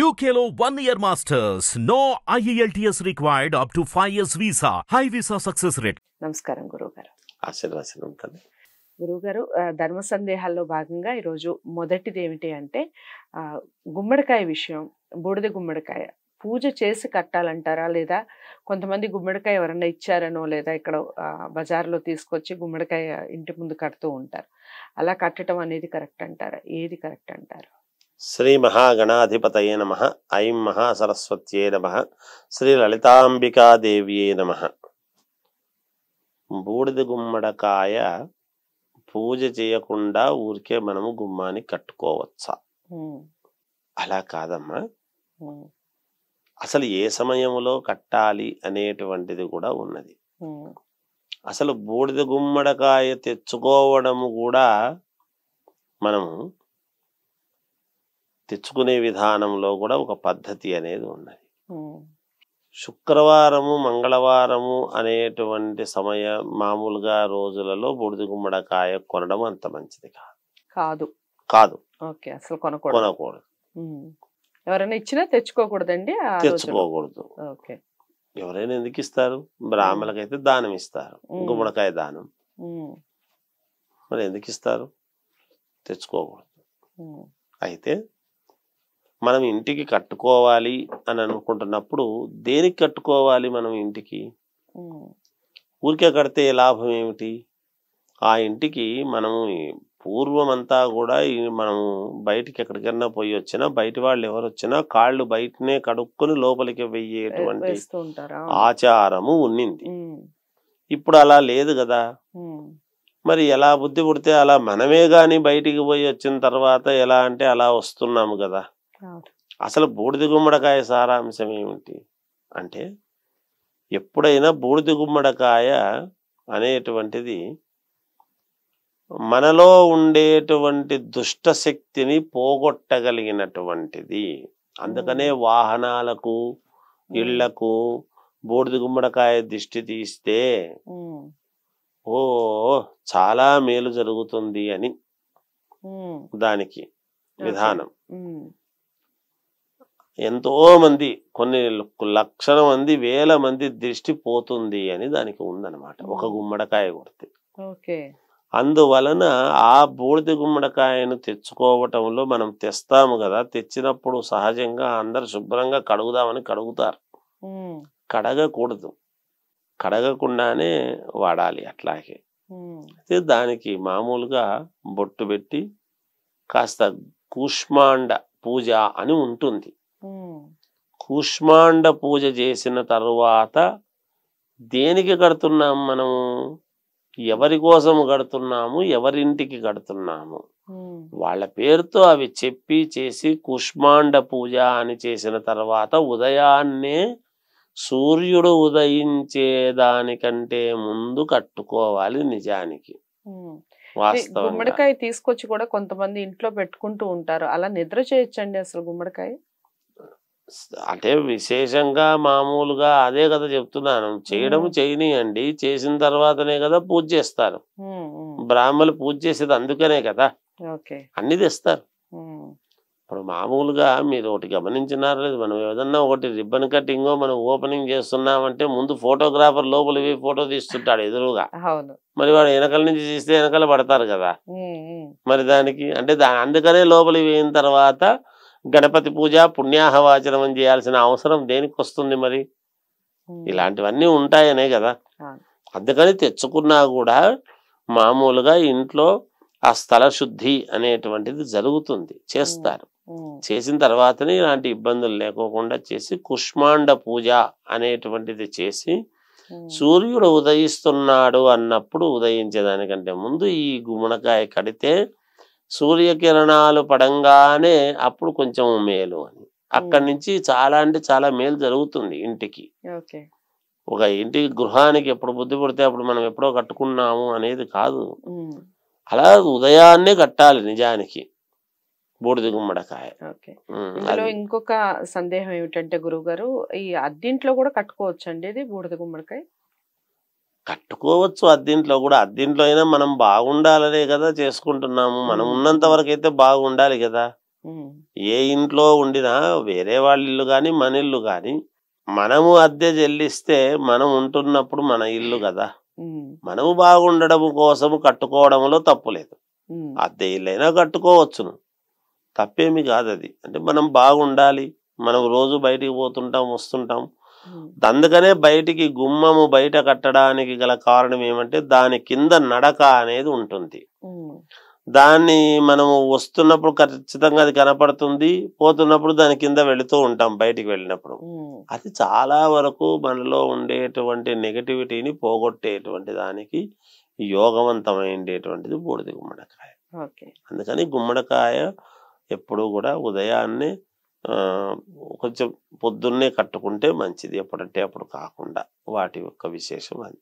UKLO 1 year masters. No IELTS required up to 5 years visa. High visa success rate. నమస్కారం గురువుగారు. ఆశీర్వచనం తల్లి. గురువుగారు, ధర్మ సందేహాల్లో భాగంగా ఈరోజు మొదటిది ఏమిటి అంటే గుమ్మడికాయ విషయం. బూడిద గుమ్మడికాయ పూజ చేసి కట్టాలంటారా, లేదా కొంతమంది గుమ్మడికాయ ఎవరన్నా ఇచ్చారనో లేదా ఇక్కడ బజార్లో తీసుకొచ్చి గుమ్మడికాయ ఇంటి ముందు కడుతూ ఉంటారు. అలా కట్టడం అనేది కరెక్ట్ అంటారా? ఏది కరెక్ట్ అంటారు? శ్రీ మహాగణాధిపతయే నమః. ఐం మహాసరస్వత్యే నమః. శ్రీ లలితాంబికాదేవ్యే నమః. బూడిద గుమ్మడికాయ పూజ చేయకుండా ఊరికే మనము గుమ్మాన్ని కట్టుకోవచ్చా? అలా కాదమ్మా. అసలు ఏ సమయంలో కట్టాలి అనేటువంటిది కూడా ఉన్నది. అసలు బూడిద గుమ్మడికాయ తెచ్చుకోవడము కూడా మనము తెచ్చుకునే విధానంలో కూడా ఒక పద్ధతి అనేది ఉన్నది. శుక్రవారము మంగళవారము అనేటువంటి మామూలుగా రోజులలో బూడిద గుమ్మడికాయ కొనడం అంత మంచిది కాదు. అసలు కొనకూడదు. ఎవరైనా ఇచ్చినా తెచ్చుకోకూడదండి. తెచ్చుకోకూడదు. ఎవరైనా ఎందుకు ఇస్తారు? బ్రాహ్మణులకైతే దానం ఇస్తారు, గుమ్మడికాయ దానం. మరి ఎందుకు ఇస్తారు? తెచ్చుకోకూడదు. అయితే మనం ఇంటికి కట్టుకోవాలి అని అనుకుంటున్నప్పుడు దేనికి కట్టుకోవాలి? మనం ఇంటికి ఊరికే కడితే లాభం ఏమిటి? ఆ ఇంటికి మనము పూర్వమంతా కూడా మనము బయటికి ఎక్కడికైనా పోయి వచ్చినా, బయట వాళ్ళు ఎవరు వచ్చినా కాళ్ళు బయటనే కడుక్కొని లోపలికి వెయ్యేటువంటి ఆచారము ఉన్నింది. ఇప్పుడు అలా లేదు కదా. మరి ఎలా బుద్ధి పుడితే అలా మనమే గాని బయటికి పోయి వచ్చిన తర్వాత ఎలా అంటే అలా వస్తున్నాము కదా. అసలు బూడిద గుమ్మడికాయ సారాంశం ఏమిటి అంటే, ఎప్పుడైనా బూడిద గుమ్మడికాయ అనేటువంటిది మనలో ఉండేటువంటి దుష్ట శక్తిని పోగొట్టగలిగినటువంటిది. అందుకనే వాహనాలకు, ఇళ్లకు బూడిద గుమ్మడికాయ దిష్టి తీస్తే చాలా మేలు జరుగుతుంది అని దానికి విధానం. ఎంతో మంది, కొన్ని లక్షల మంది, వేల మంది దృష్టి పోతుంది అని దానికి ఉందన్నమాట ఒక గుమ్మడికాయ కొడితే. అందువలన ఆ బూడిద గుమ్మడికాయను తెచ్చుకోవటంలో మనం తెస్తాము కదా, తెచ్చినప్పుడు సహజంగా అందరు శుభ్రంగా కడుగుదామని కడుగుతారు. కడగకూడదు, కడగకుండానే వాడాలి. అట్లాగే అయితే దానికి మామూలుగా బొట్టు పెట్టి కాస్త కూష్మాండ పూజ అని ఉంటుంది. కూష్మాండ పూజ చేసిన తరువాత దేనికి కడుతున్నాము మనము, ఎవరి కోసం కడుతున్నాము, ఎవరింటికి కడుతున్నాము, వాళ్ళ పేరుతో అవి చెప్పి చేసి కూష్మాండ పూజ అని చేసిన తర్వాత ఉదయాన్నే సూర్యుడు ఉదయించేదానికంటే ముందు కట్టుకోవాలి. నిజానికి గుమ్మడికాయ తీసుకొచ్చి కూడా కొంతమంది ఇంట్లో పెట్టుకుంటూ ఉంటారు. అలా నిద్ర చేయొచ్చండి అసలు గుమ్మడికాయ? అంటే విశేషంగా మామూలుగా అదే కదా చెప్తున్నాను. చేయడం చేయనియండి, చేసిన తర్వాతనే కదా పూజ చేస్తారు. బ్రాహ్మణులు పూజ చేసేది అందుకనే కదా. అన్ని తెస్తారు. ఇప్పుడు మామూలుగా మీరు ఒకటి గమనించినారు లేదు, మనం ఏదన్నా ఒకటి రిబ్బన్ కటింగో మనం ఓపెనింగ్ చేస్తున్నామంటే ముందు ఫోటోగ్రాఫర్ లోపల ఫోటో తీస్తుంటాడు ఎదురుగా. మరి వాడు వెనకాల నుంచి తీస్తే వెనకాల పడతారు కదా. మరి దానికి అంటే అందుకనే లోపలి వేయిన తర్వాత గణపతి పూజ పుణ్యాహవాచనం చేయాల్సిన అవసరం దేనికి వస్తుంది? మరి ఇలాంటివన్నీ ఉంటాయనే కదా. అందుకని తెచ్చుకున్నా కూడా మామూలుగా ఇంట్లో ఆ స్థల శుద్ధి అనేటువంటిది జరుగుతుంది, చేస్తారు. చేసిన తర్వాతనే ఇలాంటి ఇబ్బందులు లేకోకుండా చేసి కుష్మాండ పూజ అనేటువంటిది చేసి సూర్యుడు ఉదయిస్తున్నాడు అన్నప్పుడు ఉదయించేదానికంటే ముందు ఈ గుమ్మడికాయ కడితే సూర్యకిరణాలు పడంగానే అప్పుడు కొంచెం మేలు అని. అక్కడి నుంచి చాలా అంటే చాలా మేలు జరుగుతుంది ఇంటికి. ఒక ఇంటికి గృహానికి ఎప్పుడు బుద్ధి పుడితే అప్పుడు మనం ఎప్పుడో కట్టుకున్నాము అనేది కాదు. అలా ఉదయాన్నే కట్టాలి నిజానికి బూడిద గుమ్మడికాయ. ఇందులో ఇంకొక సందేహం ఏమిటంటే గురువుగారు, ఈ అద్దింట్లో కూడా కట్టుకోవచ్చు అండి ఇది బూడిద గుమ్మడికాయ? కట్టుకోవచ్చు అద్దింట్లో కూడా. అద్దింట్లో అయినా మనం బాగుండాలనే కదా చేసుకుంటున్నాము. మనం ఉన్నంత వరకు అయితే బాగుండాలి కదా. ఏ ఇంట్లో ఉండినా వేరే వాళ్ళ ఇల్లు కానీ మన ఇల్లు కానీ మనము అద్దె చెల్లిస్తే మనం ఉంటున్నప్పుడు మన ఇల్లు కదా, మనము బాగుండడం కోసం కట్టుకోవడంలో తప్పు లేదు. అద్దె ఇల్లైనా కట్టుకోవచ్చును, తప్పేమి కాదు అది. అంటే మనం బాగుండాలి, మనం రోజు బయటికి పోతుంటాం వస్తుంటాం. అందుకనే బయటికి గుమ్మము బయట కట్టడానికి గల కారణం ఏమంటే దాని కింద నడక అనేది ఉంటుంది. దాన్ని మనము వస్తున్నప్పుడు ఖచ్చితంగా అది కనపడుతుంది, పోతున్నప్పుడు దాని కింద వెళుతూ ఉంటాం బయటికి వెళ్ళినప్పుడు. అది చాలా వరకు మనలో ఉండేటువంటి నెగటివిటీని పోగొట్టేటువంటి దానికి యోగవంతమైండేటువంటిది బూడిద గుమ్మడికాయ. అందుకని గుమ్మడికాయ ఎప్పుడు కూడా ఉదయాన్నే కొంచెం పొద్దున్నే కట్టుకుంటే మంచిది, ఎప్పుడంటే అప్పుడు కాకుండా. వాటి యొక్క విశేషం అది.